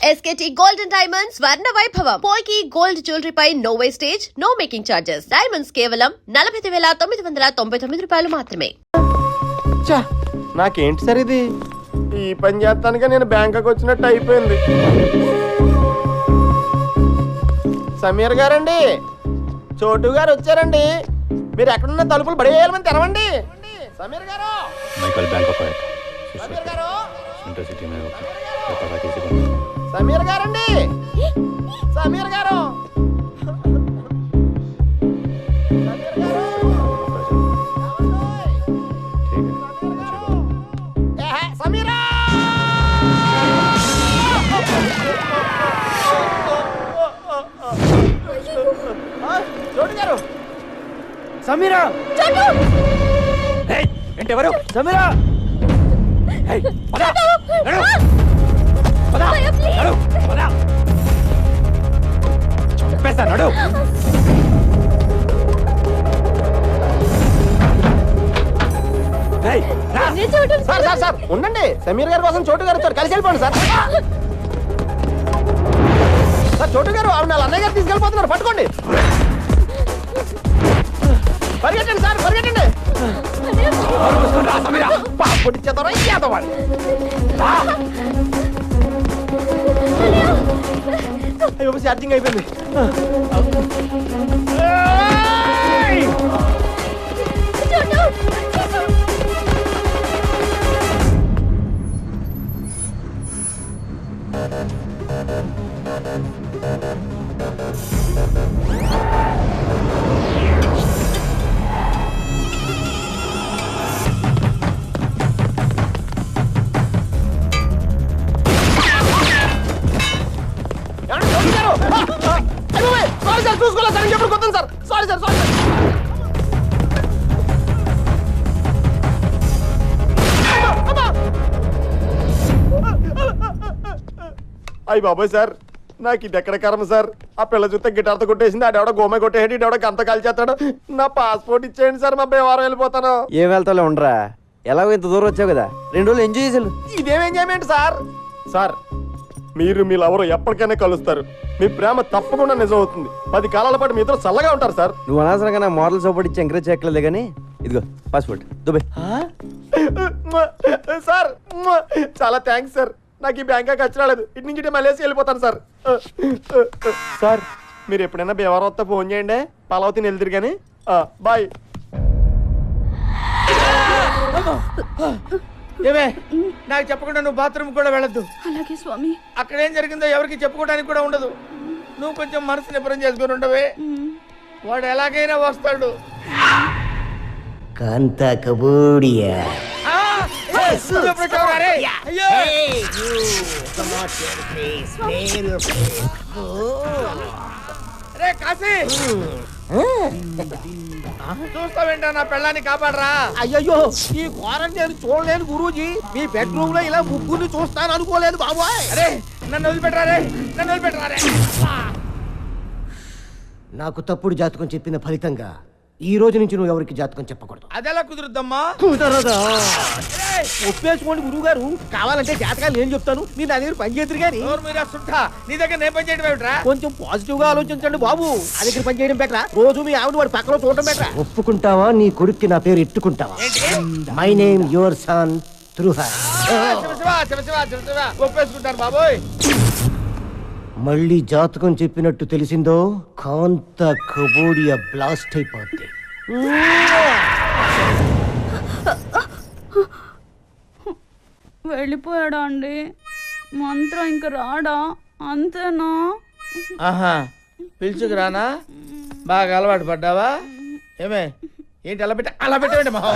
SKT Gold and Diamonds Swarna Vaibhavam. Polki Gold Jewelry pi no wastage, no making charges. Diamonds కేవలం 49,999 రూపాయలు మాత్రమే. నాకేంటి sir ఇది? ఈ పని చేస్తానుగా నేను బ్యాంకుకి వచ్చినట్టు అయిపోయింది. సమీర్ గారండి, చోటు గారు వచ్చారండి. మీరు ఎక్కడున్న తలుపులు బడేయాలని తెరవండి. సమీర్ గారు, సమీర్ గారు, సమీర్ గారండి, సమీర్ గారు, సమీరా, చోటు గారు, సమీరా, ఏంటి ఎవరు? సమీరా, చంపేస్తాడు. సార్ సార్ సార్ ఉండండి, సమీర్ గారి కోసం చోటు గారు కలిసి వెళ్ళిపోండి సార్. సార్ చోటు గారు ఆవిడ వాళ్ళ అన్నయ్య గారు తీసుకెళ్ళిపోతున్నారు, పట్టుకోండి. పరిగెట్టండి సార్, పరిగెట్టండి. అయ్యో ఛార్జింగ్ అయిపోయింది. చూసుకోలేదు సార్, ఇంకెప్పుడు కొత్త sir. Sorry sir, sorry sir. అయ్యి బాబోయ్ సార్, నాకు ఇది ఎక్కడ కర్మ సార్. ఆ పిల్ల చూస్తే గిటార్తో కొట్టేసింది, ఆడెవడో గోమే కొట్టేయండి, ఇడెవడో గంత కాల్చేస్తాడు. నా పాస్పోర్ట్ ఇచ్చేయండి సార్, మా బేవారం వెళ్ళిపోతాను. ఏం వెళ్తాలో ఉండరా, ఎలాగో ఇంత దూరం వచ్చావు కదా, 2 రోజులు ఎంజాయ్ చేసాను. ఇదేం ఎంజాయ్మెంట్ సార్? సార్ మీరు మీ లవరు ఎప్పటికైనా కలుస్తారు. మీ ప్రేమ తప్పకుండా నిజం అవుతుంది. 10 కాలాల పాటు మీ ఇద్దరు చల్లగా ఉంటారు సార్. నువ్వు అనవసరంగా నా మోడల్ సపోర్ట్ ఇచ్చి ఎంకరేజ్ చేయట్లేదు కానీ ఇదిగో పాస్పోర్ట్ దుబాయ్. సార్ చాలా థ్యాంక్స్ సార్. నాకు ఈ బ్యాంకాక్ వచ్చి రాలేదు, ఇటు నుంచి మలేసి వెళ్ళిపోతాను సార్. సార్ మీరు ఎప్పుడైనా బేవారం వస్తే ఫోన్ చేయండి, పాలవతిని వెళ్తారు కానీ. బాయ్. ఏమే, నాకు చెప్పకుండా నువ్వు బాత్రూమ్ కూడా వెళ్ళొద్దు. అలాగే స్వామి. అక్కడ ఏం జరిగిందో ఎవరికి చెప్పుకోవడానికి కూడా ఉండదు. నువ్వు కొంచెం మనసు నిపుణం చేసుకుని ఉండవే, వాడు ఎలాగైనా వస్తాడు. కాంత కబూడియా. రే కాశీ, చూస్తావేంటా నా పెళ్ళాన్ని కాపాడరా. అయ్యయ్యో, ఈ క్వారంటైన్ చూడలేను గురూజీ. మీ బెడ్రూమ్ లో ఇలా ముగ్గురిని చూస్తాను అనుకోలేదు బాబోయ్. అరే నన్ను వదిలిపెట్టరా రే, నన్ను వదిలిపెట్టరా రే. నాకు తప్పుడు జాతకం చెప్పిన ఫలితంగా ఈ రోజు నుంచి నువ్వు ఎవరికి జాతకం చెప్పకూడదు. అదెలా కుదురుద్దమ్మా? కుదరదా? ఒప్పేసుకోండి గురువు గారు, కావాలంటే జాతకాలు నేను చెప్తాను, మీరు నా దగ్గర పని చేద్దరు కానీ. నీ దగ్గర నేను పని చేయడం ఏమిట్రా? కొంచెం పాజిటివ్ గా ఆలోచించండి బాబు. నా దగ్గర పని చేయడం బెటరా, రోజు మీ ఆవిడ వాడి పక్కన చూడటం బెటరా. ఒప్పుకుంటావా నీ కొడుక్కి నా పేరు ఎట్టుకుంటావా? మై నేమ్ యువర్ సన్ త్రూహర్. ఒప్పేసుకుంటాను బాబోయ్. మళ్ళీ జాతకం చెప్పినట్టు తెలిసిందో కాంత కబోడియా బ్లాస్ట్ అయిపోద్ది. వెళ్ళిపోయాడా అండి? మంత్రం ఇంక రాడా? అంతేనా? ఆహా, పిలుచుకురానా? బాగా అలవాటు పడ్డావా? ఏమే ఏంటి అలా పెట్టేయండి మహా.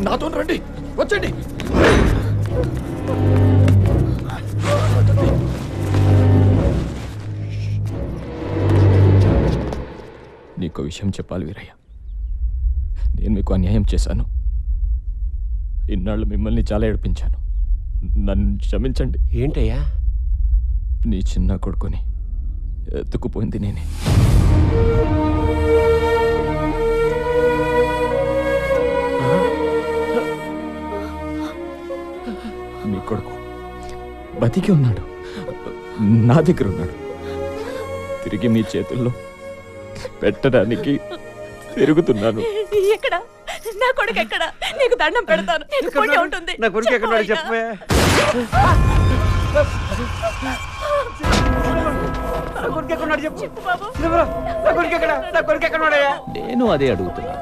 నాతో రండి, వచ్చండి. నీకు విషయం చెప్పాలి వీరయ్య. నేను మీకు అన్యాయం చేశాను. ఇన్నాళ్ళు మిమ్మల్ని చాలా ఏడిపించాను. నన్ను క్షమించండి. ఏంటయ్యా? నీ చిన్న కొడుకుని ఎత్తుకుపోయింది నేనే. మీ కొడుకు బతికి ఉన్నాడు, నా దగ్గర ఉన్నాడు. తిరిగి మీ చేతుల్లో పెట్టడానికి తిరుగుతున్నాను. ఎక్కడ నా కొడుకు? ఎక్కడ? నీకు దండం పెడతాను. నీకు పుణ్యం ఉంటుంది. నా కొడుకు ఎక్కడ చెప్పే. చెప్పు బాబు. నేను అదే అడుగుతున్నా.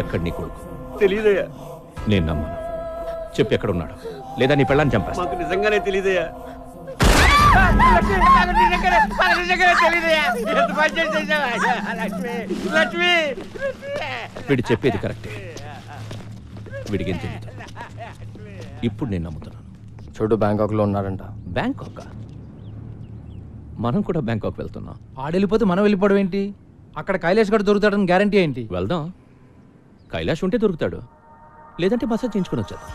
ఎక్కడ నీ కొడుకు? తెలీదయ్యా. నేను నమ్మను. చెప్పు ఎక్కడ ఉన్నాడు, లేదా నీ పెళ్ళాన్ని చంపేస్తా. మాకు నిజంగానే తెలీదయ్యా. వీడు చెప్పేది కరెక్టే. వీడికి తెలియదు. ఇప్పుడు నేను నమ్ముతున్నాను. చోటు బ్యాంకాక్లో ఉన్నాడంట. బ్యాంకాక్? మనం కూడా బ్యాంకాక్ వెళ్తున్నాం. ఆడెళ్ళిపోతే మనం వెళ్ళిపోవడం ఏంటి? అక్కడ కైలాష్ గడు దొరుకుతాడని గ్యారంటీ ఏంటి? వెళ్దాం. కైలాష్ ఉంటే దొరుకుతాడు, లేదంటే మసాజ్ చేయించుకుని వచ్చేద్దాం.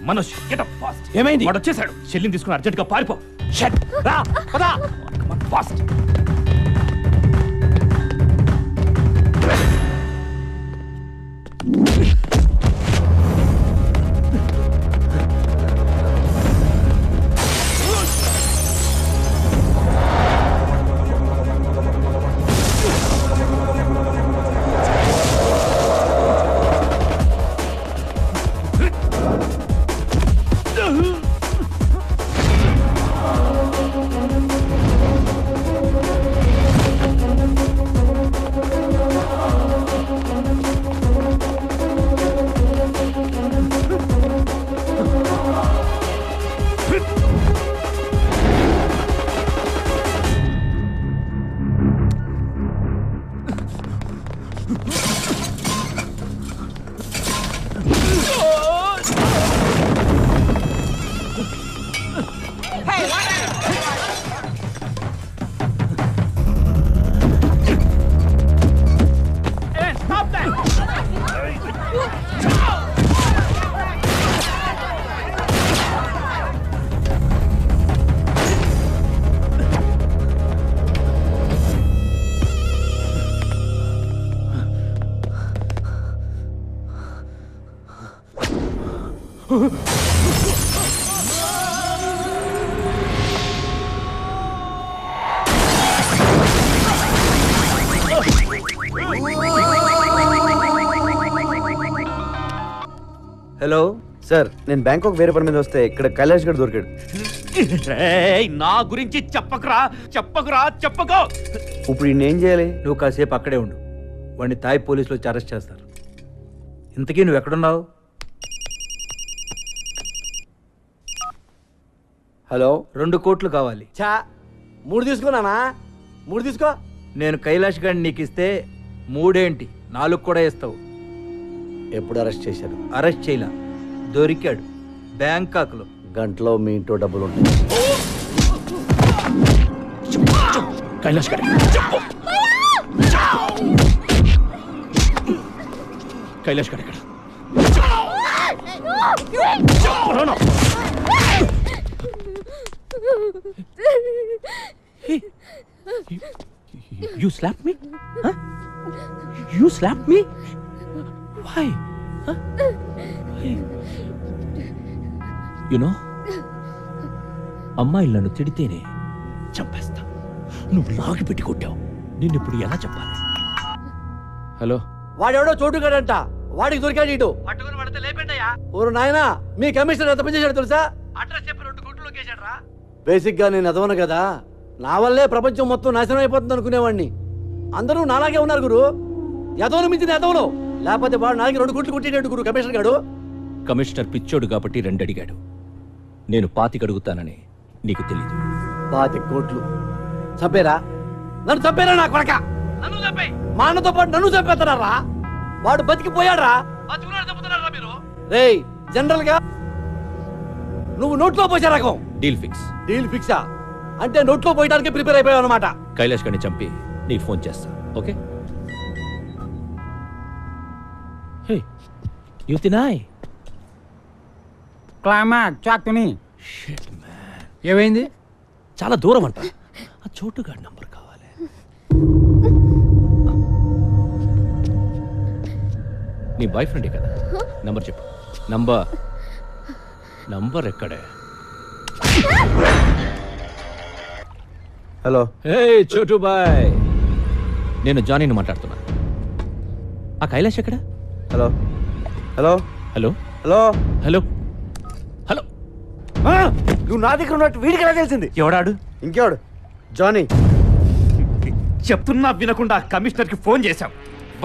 Manoj, get up fast. ఏమైంది? వాడు వచ్చేసాడు. చెల్లిని తీసుకుని అర్జెంట్ గా పారిపో. షట్. రా, పద. ఫాస్ట్. హలో సార్, నేను బ్యాంకాక్ వేరే పని మీద వస్తే ఇక్కడ కైలాష్ గడు దొరికాడు. నా గురించి చెప్పకురా, చెప్పకో. ఇప్పుడు ఈయన చేయాలి? నువ్వు కాసేపు అక్కడే ఉండు. వాడిని తాయ్ పోలీసులు వచ్చి అరెస్ట్ చేస్తారు. ఇంతకీ నువ్వు ఎక్కడున్నావు? హలో, 2 కోట్లు కావాలి. చా 3 తీసుకున్నానా? 3 తీసుకో. నేను కైలాష్ గారిని నీకు ఇస్తే 3 ఏంటి 4 కూడా ఇస్తావు. ఎప్పుడు అరెస్ట్ చేశారు? అరెస్ట్ చేయలా, దొరికాడు బ్యాంకాక్ లో. గంటలో మీ ఇంట్లో డబ్బులు ఉంటాయి. కైలాష్ గారు, కైలాష్ గారు ఎక్కడ? You slapped me? Huh? You slapped me? Why? Huh? Why? You know, అమ్మాయిలు నన్ను తిడితేనే చంపేస్తా. నువ్వు లాగి పెట్టి కొట్టావు. నిన్ను ఇప్పుడు ఎలా చెప్పాలి? హలో, వాడెవడో చోటుగాడంట, వాడికి దొరికాడు ఇటు. పట్టుకుని పడితే లేపండియా. ఓరు నాయనా, మీ కమిషనర్ ఎంత పని చేశాడు తెలుసా? అడ్రస్ చెప్పి 2 కోట్లు కేసాడు రా. బేసిక్ గా నేను ఎదవను కదా, నా వల్లే ప్రపంచం మొత్తం నాశనం అయిపోతుంది అనుకునేవాడిని. అందరూ నాలాగే ఉన్నారు గురు. ఎదవను మించిన ఎదవను. లేకపోతే వాడు నాలుగు 2 కోట్లు కొట్టేటాడు గురు కమిషనర్ గాడు. కమిషనర్ పిచ్చోడు కాబట్టి 2 అడిగాడు. నేను 25 అడుగుతానని నీకు తెలీదు. 25 కోట్లు చంపేరా? నన్ను చంపేరా నా కొడక? నన్ను చంపే. మా అన్నతో పాటు నన్ను చంపేస్తారా? వాడు బతికిపోయాడ్రా. రేయ్ జనరల్ గా నువ్వు నోట్లో పోసే రకం. Deal fix. డీల్ ఫిక్సా అంటే నోట్లో పోయడానికి ప్రిపేర్ అయిపోయావు అనమాట. కైలాష్ గారిని చంపి నీకు ఫోన్ చేస్తా, ఓకే? హే యుతినాయ్. క్లైమాక్స్ చాక్తుని ఏమైంది? చాలా దూరం అంట. ఆ చోటుగాడి నంబర్ కావాలి. నీ బాయ్ ఫ్రెండే కదా? నంబర్ చెప్పు. నంబర్ ఎక్కడే? హలో. హే చోటు బాయ్, నేను జానీని మాట్లాడుతున్నా. ఆ కైలాష్ ఎక్కడ? Hello hello hello hello hello hello. నువ్వు నా దగ్గర ఉన్నట్టు వీడికి ఎలా తెలిసింది? ఎవడాడు? ఇంకెవడు? జానీ. చెప్తున్నా వినకుండా కమిషనర్ కి ఫోన్ చేశాం,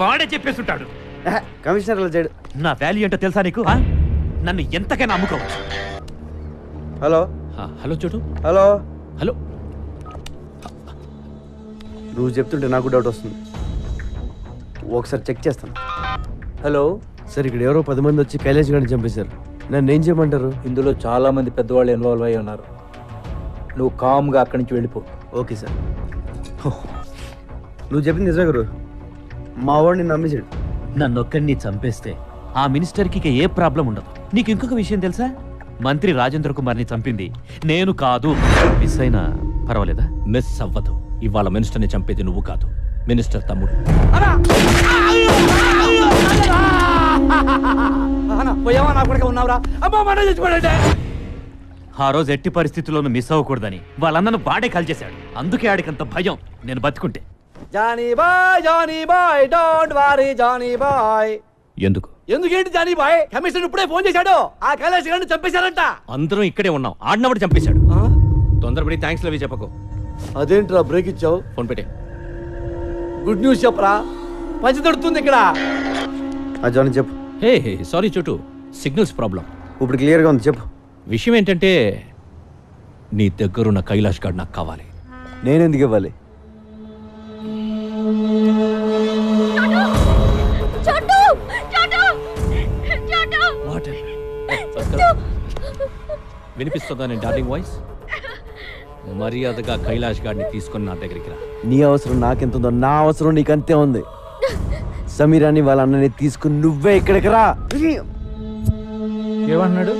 వాడే చెప్పేస్తుంటాడు. కమిషనర్ అలా చేయడు. నా వాల్యూ ఏంటో తెలుసా నీకు? నన్ను ఎంతకైనా అమ్ముకోవచ్చు. హలో హలో చోటు. హలో. హలో. నువ్వు చెప్తుంటే నాకు డౌట్ వస్తుంది, ఒకసారి చెక్ చేస్తాను. హలో సార్, ఇక్కడ ఎవరో 10 మంది వచ్చి కైలాష్ గారిని చంపేశారు. నన్ను ఏం చేయమంటారు? ఇందులో చాలా మంది పెద్దవాళ్ళు ఇన్వాల్వ్ అయి ఉన్నారు. నువ్వు కామ్గా అక్కడి నుంచి వెళ్ళిపో. Okay sir. నువ్వు చెప్పింది నిజమే గురు, మా వాడిని నమ్మేశాడు. నన్నొక్కడిని చంపేస్తే ఆ మినిస్టర్కి ఇక ఏ ప్రాబ్లం ఉండదు. నీకు ఇంకొక విషయం తెలుసా? మంత్రి రాజేంద్ర కుమార్ని చంపింది నేను కాదు. మిస్ అయినా పర్వాలేదా? మిస్ అవ్వదు. ఇవాళ మినిస్టర్ని చంపేది నువ్వు కాదు, మినిస్టర్ తమ్ముడు. పోయావా? నా కొడుకు ఉన్నావురా? అమ్మా మన చచ్చిపోయాడే. ఆ రోజు ఎట్టి పరిస్థితుల్లోనూ మిస్ అవ్వకూడదని వాళ్ళందరూ వాడే కాల్చేశాడు. అందుకే ఆడికంత భయం నేను బతుకుంటే. Johnny boy don't worry Johnny boy. ఎందుకు? ఎందుకేంటి జానీ బాయ్? కమిషనర్ ఇప్పుడే ఫోన్ చేశాడు, ఆ కైలాష్ గారిని చంపేశారంట. అందరం ఇక్కడే ఉన్నాం, ఆడినప్పుడు చంపేశాడు. తొందరపడి థ్యాంక్స్ లవి చెప్పకు. అదేంట్రా బ్రేక్ ఇచ్చావు? ఫోన్ పెట్టే. గుడ్ న్యూస్ చెప్పరా, పంచి దొరుకుతుంది ఇక్కడ. జానీ చెప్పు. హే సారీ చోటు, సిగ్నల్స్ ప్రాబ్లం. ఇప్పుడు క్లియర్గా ఉంది, చెప్పు. విషయం ఏంటంటే నీ దగ్గరున్న కైలాష్ గారు నాకు కావాలి. నేనెందుకు ఇవ్వాలి? వినిపిస్తుందా నేను డార్లింగ్ వాయిస్? మర్యాదగా కైలాష్ గారిని తీసుకొని నా దగ్గరికి రా. నీ అవసరం నాకెంతుందో నా అవసరం నీకంతే ఉంది. సమీరాని వాళ్ళ అన్నని తీసుకుని నువ్వే ఇక్కడికి రా. ఏమన్నాడు?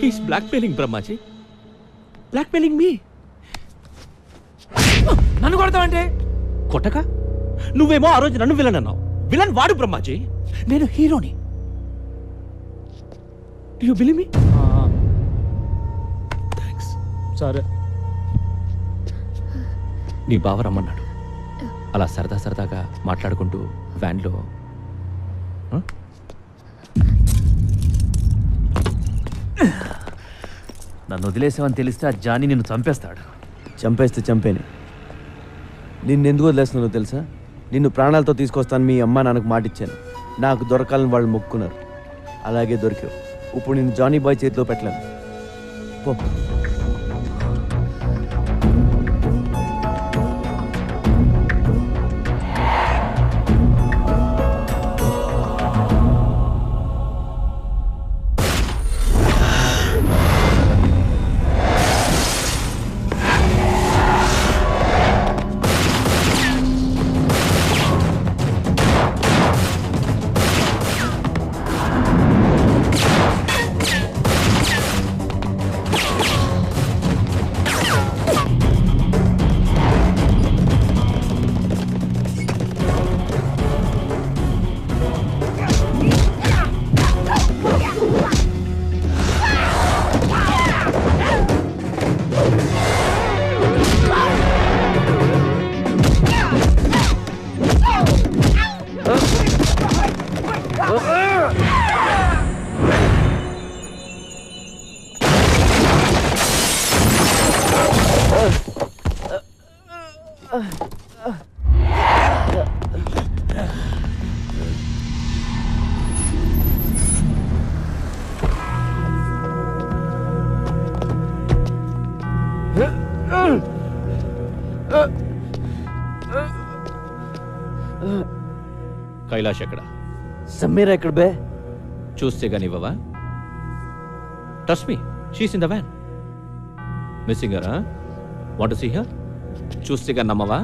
He's blackmailing Brahmaji, blackmailing me. నన్ను కొడతావంటే? కొట్టక? నువ్వేమో ఆ రోజు నన్ను విలన్ అన్నావు. విలన్ వాడు బ్రహ్మాజీ, నేను హీరోని. Do you believe me? Thanks. సరే. నీ బావ రమ్మన్నాడు. అలా సరదాగా మాట్లాడుకుంటూ వ్యాన్లో. నన్ను వదిలేసావని తెలిస్తే ఆ జానీ నిన్ను చంపేస్తాడు. చంపేస్తే చంపేని. నిన్నెందుకు వదిలేస్తున్నానో తెలుసా? నిన్ను ప్రాణాలతో తీసుకొస్తాను మీ అమ్మ నాన్నకు మాటిచ్చాను. నాకు దొరకాలని వాళ్ళు మొక్కున్నారు, అలాగే దొరికావు. ఇప్పుడు నేను జానీ బాయ్ చేతిలో పెట్టలేను. పో. కైలాష్ ఎక్కడ? సమీరా ఎక్కడ బే? చూస్తే గానివ్వవా? Trust me, she's in the van. Missing her, huh? Want to see her? చూస్తే నమ్మవా?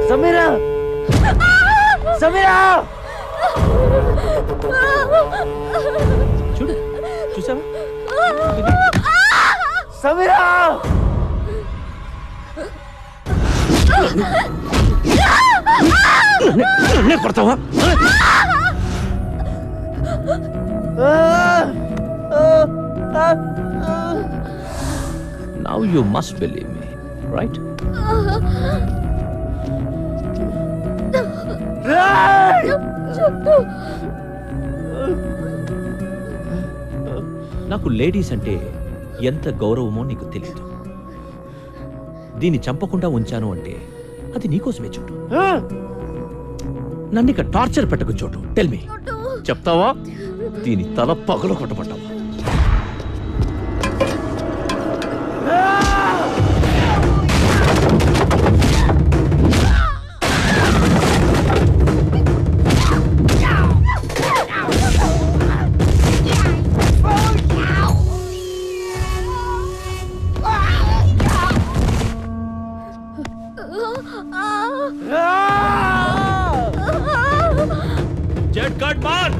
సమీరా సమీరా చూడు, చూసావా? సమీరా కొడతావా? Now you must believe me, right? నాకు లేడీస్ అంటే ఎంత గౌరవమో నీకు తెలియదు. దీన్ని చంపకుండా ఉంచాను అంటే అది నీకోసమే చోటు. నన్ను ఇక టార్చర్ పెట్టకు చోటు. టెల్ మీ, చెప్తావా? దీని తల పగలు కొట్టబడ్డావా? Jet cut man!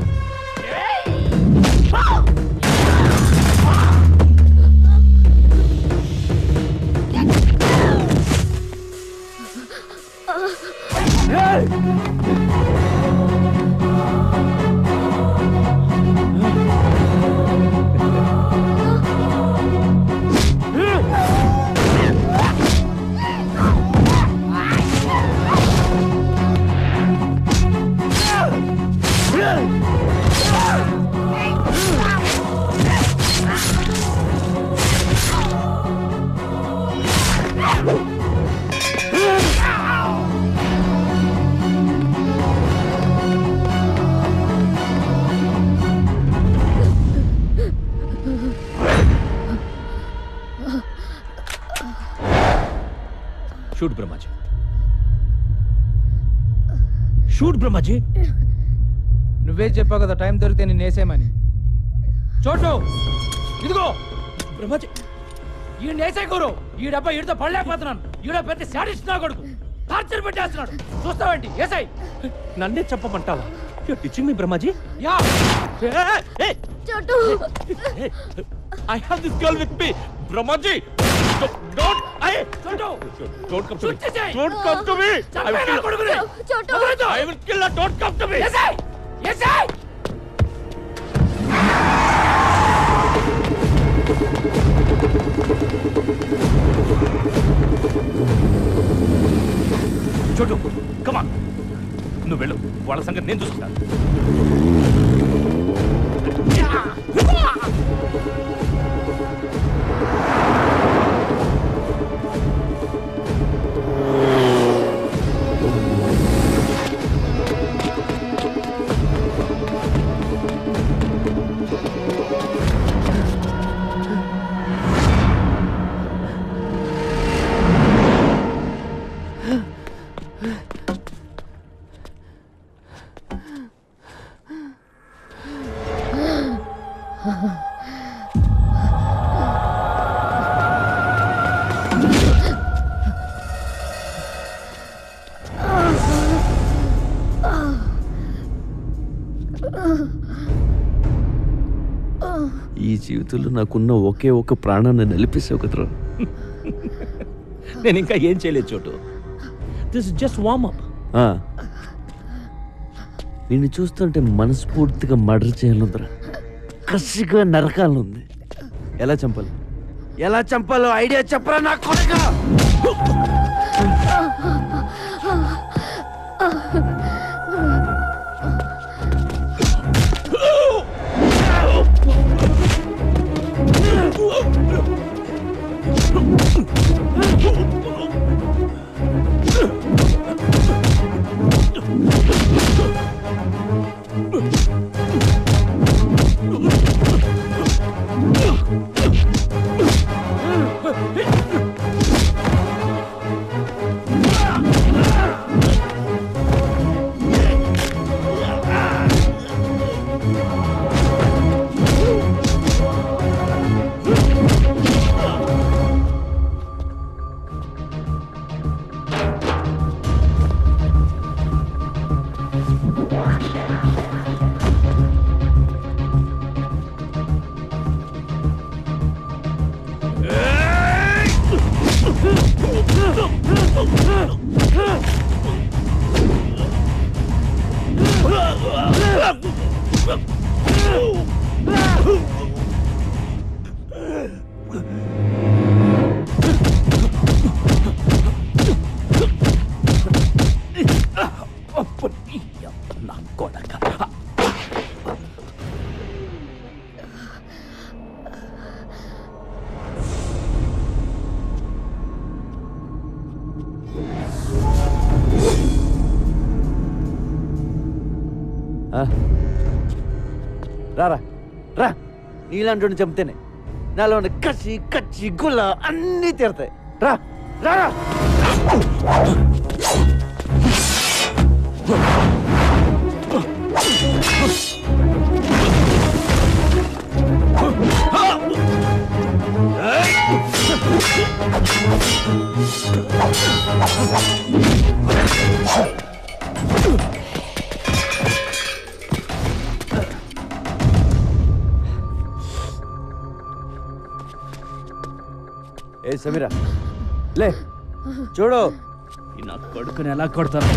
Shoot Brahmaji, shoot Brahmaji. నువ్వే చెప్పావు కదా టైం దొరికితే నేను వేసేయమని. చోటు ఇదిగో బ్రహ్మాజీ, ఈ నేసే గురు ఈ డబ్బా ఈడితో పడలేకపోతున్నాను. ఈడ పెద్ద శాడిస్ట్ నా కొడుకు టార్చర్ పెట్టేస్తున్నాడు. చూస్తావేంటి? ఏసై నన్నే చెప్పమంటావా? You're teaching me, Brahmaji? Yeah చోటు I have this girl with me, Brahmaji. Don't come to me. Don't come to me. I will kill her. చోటు I will kill her. Don't come to me. ఏసై ఏసై చోటు, come on. నువ్వు వెళ్ళు, వాళ్ళ సంగతి నేను చూసుకుంటాను. ఈ జీవితంలో నాకున్న ఒకే ఒక ప్రాణాన్ని నిలిపేసావు కదరా. నేను ఇంకా ఏం చేయలేదు Chhotu. This is just warm up. నిన్ను చూస్తుంటే మనస్ఫూర్తిగా మర్డర్ చేయాలందరా, కసిగా నరకాలనుంది. ఎలా చంపాలో ఐడియా చెప్పరా నా కొడుకా. ఆ? రారా రా, నీలాంటి చంపితేనే నాలో ఉన్న కచ్చి కచ్చి గుల్ల అన్నీ తీరతాయి. రా రారా. ఏ సమీరా లే, చూడు నా కొడుకుని ఎలా కొడతాను?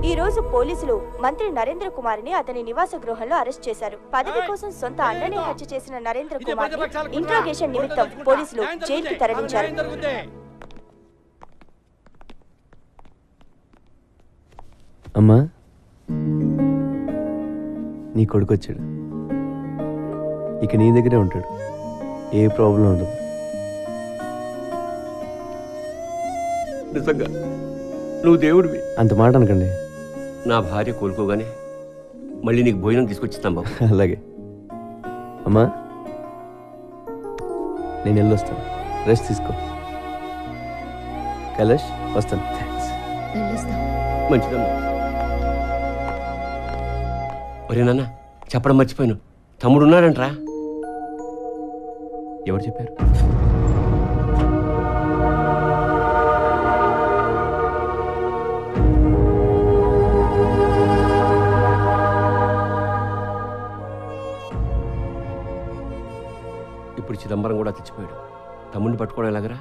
ఈ రోజు పోలీసులు మంత్రి నరేంద్ర కుమార్ని అతని నివాస గృహంలో అరెస్ట్ చేశారు. పదవి కోసం సొంత అన్ననే హత్య చేసిన నరేంద్ర కుమార్ ఇంట్రాగేషన్ నిమిత్తం పోలీసులు జైలుకి తరలించారు. అమ్మా, నీ కొడుకు వచ్చాడు. ఇక నీ దగ్గరే ఉంటాడు, ఏ ప్రాబ్లం ఉండదు. నిజంగా నువ్వు దేవుడివి. అంత మాట అనకండి. నా భార్య కోలుకోగానే మళ్ళీ నీకు భోజనం తీసుకొచ్చిస్తాం బాబు. అలాగే అమ్మా, నేను వెళ్ళొస్తాను, రెస్ట్ తీసుకో. కైలాష్ వస్తాను. థ్యాంక్స్. మంచిదమ్మా. ఒరే నాన్న, చెప్పడం మర్చిపోయాను, తమ్ముడు ఉన్నాడంట్రా. ఎవరు చెప్పారు? ఇప్పుడు చిదంబరం కూడా తెచ్చిపోయాడు. తమ్ముడిని పట్టుకోవడం ఎలాగరా?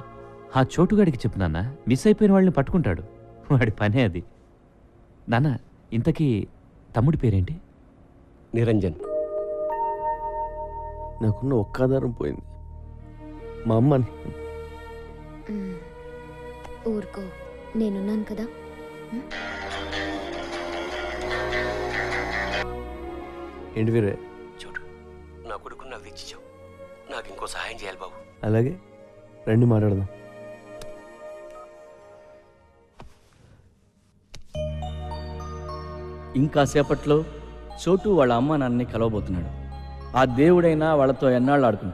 ఆ చోటుగాడికి చెప్పు నాన్న, మిస్ అయిపోయిన వాళ్ళని పట్టుకుంటాడు. వాడి పనే అది. నాన్న, ఇంతకీ తమ్ముడి పేరేంటి? నిరంజన్. నాకున్న ఒక్క ఆధారం పోయింది, మా అమ్మ. ఊరుకో, నేనున్నాను కదా. ఏంటి వీరే? చూడు, నా కొడుకుని నాకు తెచ్చిచ్చావు. నాకు ఇంకో సహాయం చేయాలి బాబు. అలాగే రండి మాట్లాడదాం. ఇంకా సేపట్లో చోటు వాళ్ళ అమ్మ నాన్నని కలవబోతున్నాడు. ఆ దేవుడైనా వాళ్ళతో ఎన్నాళ్ళు ఆడుకుంటాడు.